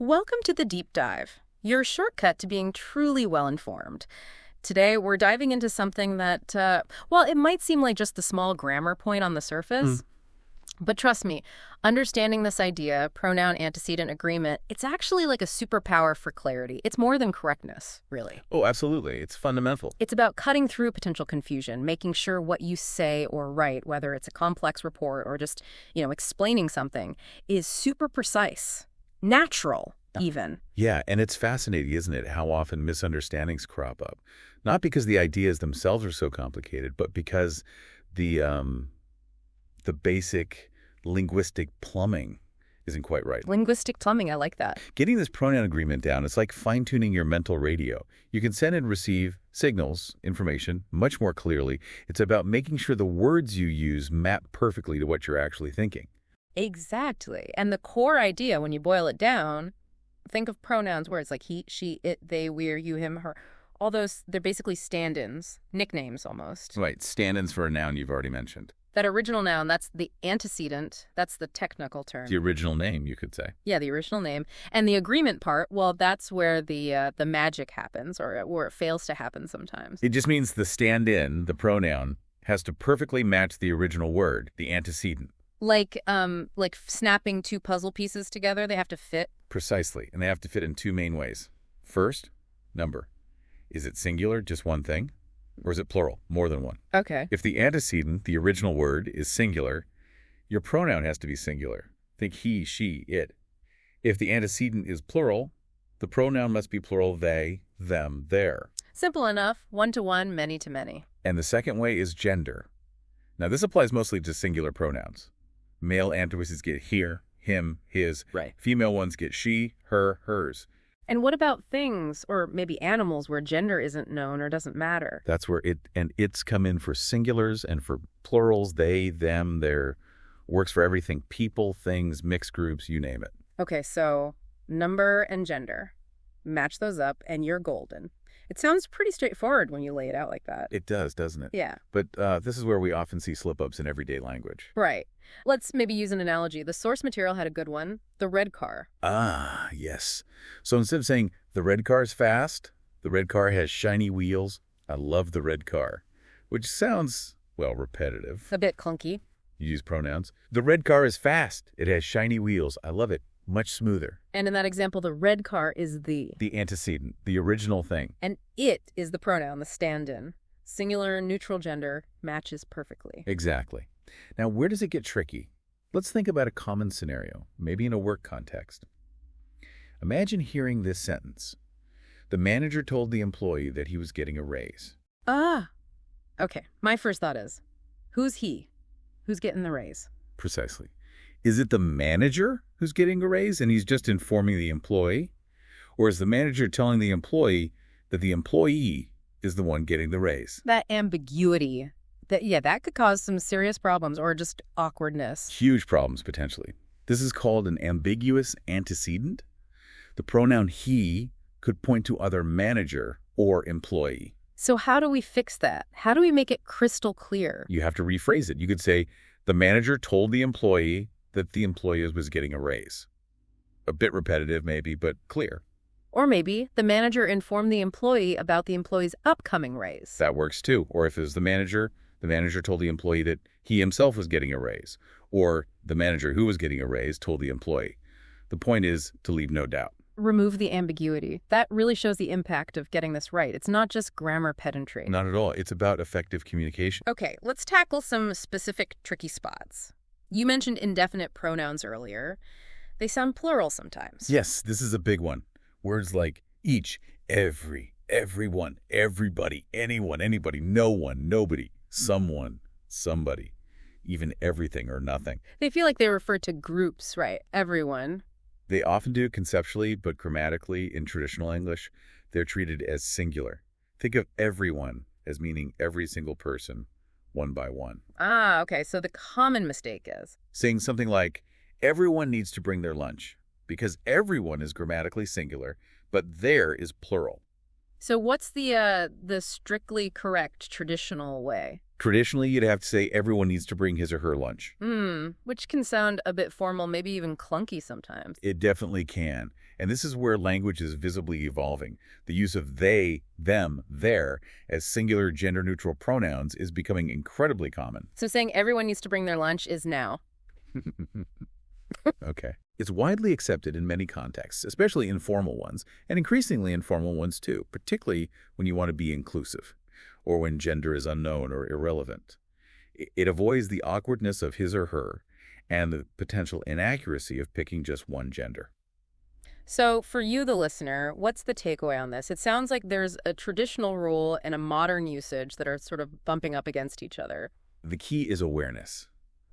Welcome to the Deep Dive, your shortcut to being truly well-informed. Today, we're diving into something that, well, it might seem like just a small grammar point on the surface, but trust me, understanding this idea, pronoun-antecedent agreement, it's actually like a superpower for clarity. It's more than correctness, really. Oh, absolutely. It's fundamental. It's about cutting through potential confusion, making sure what you say or write, whether it's a complex report or just, explaining something, is super precise, natural, even. Yeah, and it's fascinating, isn't it, how often misunderstandings crop up. Not because the ideas themselves are so complicated, but because the basic linguistic plumbing isn't quite right. Linguistic plumbing, I like that. Getting this pronoun agreement down, it's like fine-tuning your mental radio. You can send and receive signals, information, much more clearly. It's about making sure the words you use map perfectly to what you're actually thinking. Exactly. And the core idea, when you boil it down, think of pronouns, words like he, she, it, they, we, you, him, her. All those, they're basically stand-ins, nicknames almost. Right, stand-ins for a noun you've already mentioned. That original noun, that's the antecedent. That's the technical term. The original name, you could say. Yeah, the original name. And the agreement part, well, that's where the magic happens, or where it fails to happen sometimes. It just means the stand-in, the pronoun, has to perfectly match the original word, the antecedent. Like snapping two puzzle pieces together, they have to fit? Precisely, and they have to fit in two main ways. First, number. Is it singular, just one thing? Or is it plural, more than one? Okay. If the antecedent, the original word, is singular, your pronoun has to be singular. Think he, she, it. If the antecedent is plural, the pronoun must be plural, they, them, their. Simple enough. One-to-one, many-to-many. And the second way is gender. Now, this applies mostly to singular pronouns. Male antecedents get here, him, his. Right. Female ones get she, her, hers. And what about things, or maybe animals, where gender isn't known or doesn't matter? That's where it and it's come in for singulars and for plurals, they, them, their. Works for everything. People, things, mixed groups, you name it. Okay, so number and gender. Match those up and you're golden. It sounds pretty straightforward when you lay it out like that. It does, doesn't it? Yeah. But this is where we often see slip-ups in everyday language. Right. Let's maybe use an analogy. The source material had a good one. The red car. Ah, yes. So instead of saying, the red car is fast, the red car has shiny wheels, I love the red car, which sounds, well, repetitive. A bit clunky. You use pronouns. The red car is fast. It has shiny wheels. I love it. Much smoother. And in that example, the red car is the antecedent, the original thing. And it is the pronoun, the stand-in. Singular, neutral gender, matches perfectly. Exactly. Now, where does it get tricky? Let's think about a common scenario, maybe in a work context. Imagine hearing this sentence. The manager told the employee that he was getting a raise. Ah. Okay, my first thought is, who's he? Who's getting the raise? Precisely. Is it the manager who's getting a raise and he's just informing the employee? Or is the manager telling the employee that the employee is the one getting the raise? That ambiguity, that could cause some serious problems or just awkwardness. Huge problems, potentially. This is called an ambiguous antecedent. The pronoun he could point to either manager or employee. So how do we fix that? How do we make it crystal clear? You have to rephrase it. You could say, the manager told the employee that the employee was getting a raise. A bit repetitive, maybe, but clear. Or maybe the manager informed the employee about the employee's upcoming raise. That works too. Or if it was the manager told the employee that he himself was getting a raise. Or the manager who was getting a raise told the employee. The point is to leave no doubt. Remove the ambiguity. That really shows the impact of getting this right. It's not just grammar pedantry. Not at all. It's about effective communication. Okay, let's tackle some specific tricky spots. You mentioned indefinite pronouns earlier. They sound plural sometimes. Yes, this is a big one. Words like each, every, everyone, everybody, anyone, anybody, no one, nobody, someone, somebody, even everything or nothing. They feel like they refer to groups, right? Everyone. They often do conceptually, but grammatically in traditional English, they're treated as singular. Think of everyone as meaning every single person, one by one. Ah, okay. So the common mistake is saying something like, everyone needs to bring their lunch, because everyone is grammatically singular, but there is plural. So what's the strictly correct traditional way? Traditionally, you'd have to say everyone needs to bring his or her lunch. Which can sound a bit formal, maybe even clunky sometimes. It definitely can. And this is where language is visibly evolving. The use of they, them, their as singular gender-neutral pronouns is becoming incredibly common. So saying everyone needs to bring their lunch is now. Okay. It's widely accepted in many contexts, especially informal ones, and increasingly informal ones too, particularly when you want to be inclusive, or when gender is unknown or irrelevant. It avoids the awkwardness of his or her, and the potential inaccuracy of picking just one gender. So for you, the listener, what's the takeaway on this? It sounds like there's a traditional rule and a modern usage that are sort of bumping up against each other. The key is awareness.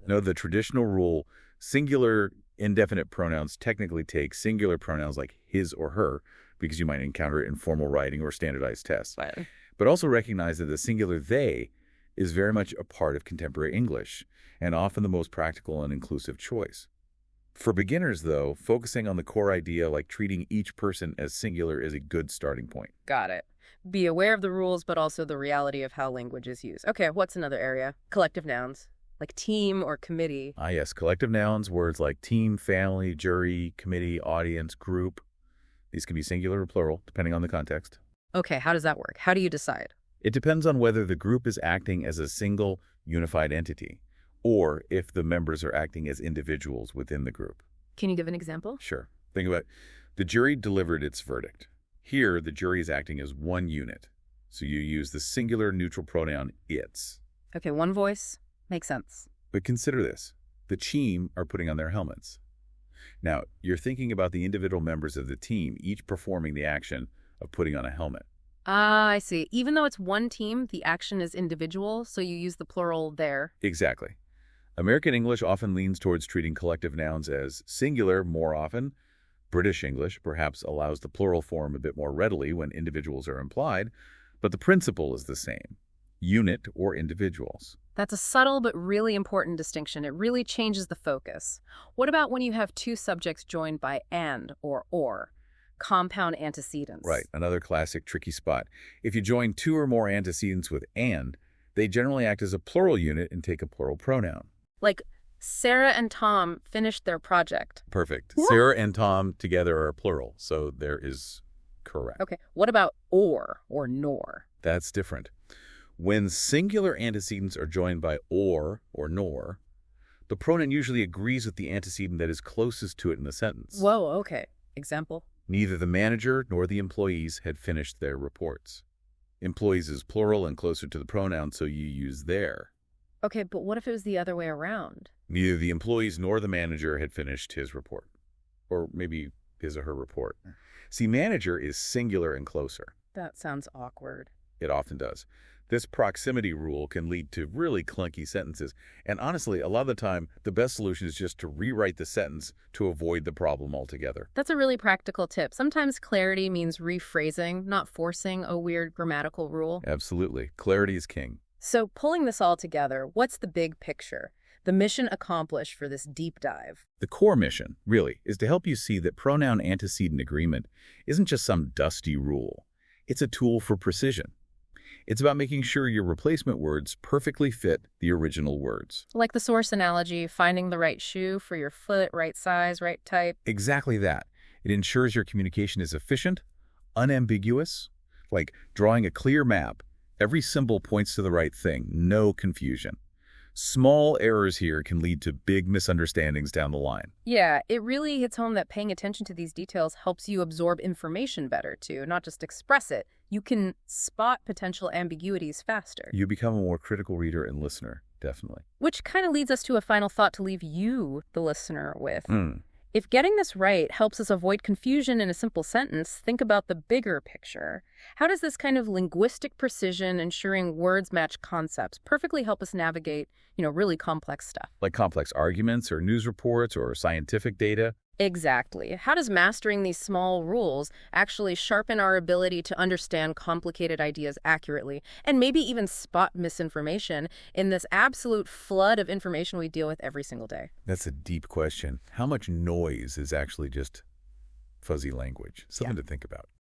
The traditional rule, singular indefinite pronouns technically take singular pronouns like his or her, because you might encounter it in formal writing or standardized tests. Right. But also recognize that the singular they is very much a part of contemporary English, and often the most practical and inclusive choice. For beginners, though, focusing on the core idea like treating each person as singular is a good starting point. Got it. Be aware of the rules, but also the reality of how language is used. Okay, what's another area? Collective nouns, like team or committee. Ah, yes, collective nouns, words like team, family, jury, committee, audience, group. These can be singular or plural, depending on the context. Okay, how does that work? How do you decide? It depends on whether the group is acting as a single, unified entity, or if the members are acting as individuals within the group. Can you give an example? Sure. Think about it. The jury delivered its verdict. Here, the jury is acting as one unit, so you use the singular neutral pronoun its. Okay, one voice. Makes sense. But consider this. The team are putting on their helmets. Now, you're thinking about the individual members of the team, each performing the action of putting on a helmet. Ah, I see. Even though it's one team, the action is individual, so you use the plural there. Exactly. American English often leans towards treating collective nouns as singular more often. British English perhaps allows the plural form a bit more readily when individuals are implied, but the principle is the same, unit or individuals. That's a subtle but really important distinction. It really changes the focus. What about when you have two subjects joined by and or? Compound antecedents. Right, another classic tricky spot. If you join two or more antecedents with and, they generally act as a plural unit and take a plural pronoun. Like Sarah and Tom finished their project. Perfect. Sarah and Tom together are plural, so there is correct. Okay, what about or nor? That's different. When singular antecedents are joined by or nor, the pronoun usually agrees with the antecedent that is closest to it in the sentence. Whoa, okay. Example? Neither the manager nor the employees had finished their reports. Employees is plural and closer to the pronoun, so you use their. Okay, but what if it was the other way around? Neither the employees nor the manager had finished his report. Or maybe his or her report. See, manager is singular and closer. That sounds awkward. It often does. This proximity rule can lead to really clunky sentences. And honestly, a lot of the time, the best solution is just to rewrite the sentence to avoid the problem altogether. That's a really practical tip. Sometimes clarity means rephrasing, not forcing a weird grammatical rule. Absolutely. Clarity is king. So pulling this all together, what's the big picture? The mission accomplished for this deep dive? The core mission, really, is to help you see that pronoun-antecedent agreement isn't just some dusty rule. It's a tool for precision. It's about making sure your replacement words perfectly fit the original words. Like the source analogy, finding the right shoe for your foot, right size, right type. Exactly that. It ensures your communication is efficient, unambiguous, like drawing a clear map. Every symbol points to the right thing, no confusion. Small errors here can lead to big misunderstandings down the line. Yeah, it really hits home that paying attention to these details helps you absorb information better, too, not just express it. You can spot potential ambiguities faster. You become a more critical reader and listener, definitely. Which kind of leads us to a final thought to leave you, the listener, with. If getting this right helps us avoid confusion in a simple sentence, think about the bigger picture. How does this kind of linguistic precision, ensuring words match concepts, perfectly help us navigate, really complex stuff? Like complex arguments or news reports or scientific data? Exactly. How does mastering these small rules actually sharpen our ability to understand complicated ideas accurately and maybe even spot misinformation in this absolute flood of information we deal with every single day? That's a deep question. How much noise is actually just fuzzy language? Something to think about.